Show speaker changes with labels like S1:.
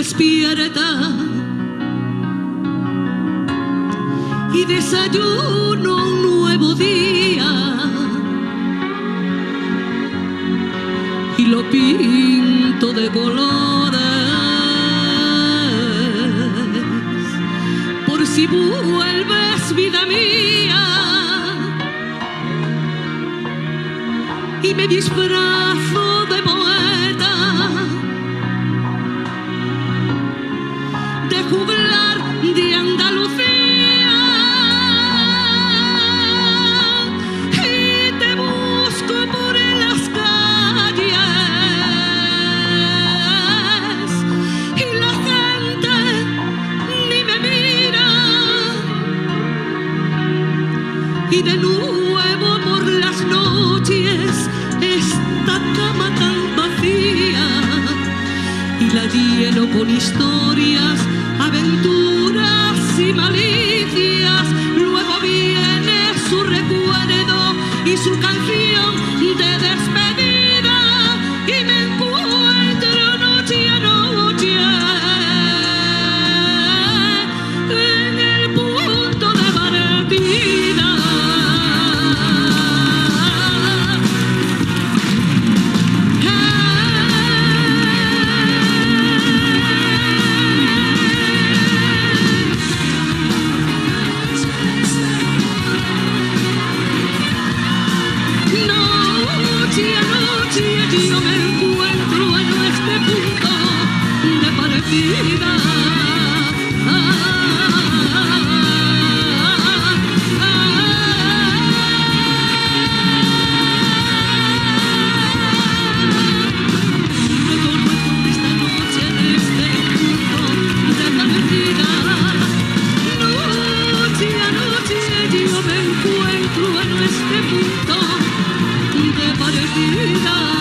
S1: despierta y desayuno un nuevo día y lo pinto de colores por si vuelves, vida mía, y me disfrazo de poeta, de juglar de Andalucía, y te busco por las calles y la gente ni me mira, y de nuevo por las noches esta cama tan vacía y la lleno con historias, aventuras y malicias. Luego viene su recuerdo y su canción de despedida y me encuentro noche a noche en el punto de partida. Yo me encuentro en este punto de partida. Esta noche en este punto de partida. Noche a noche yo me encuentro en este punto de partida.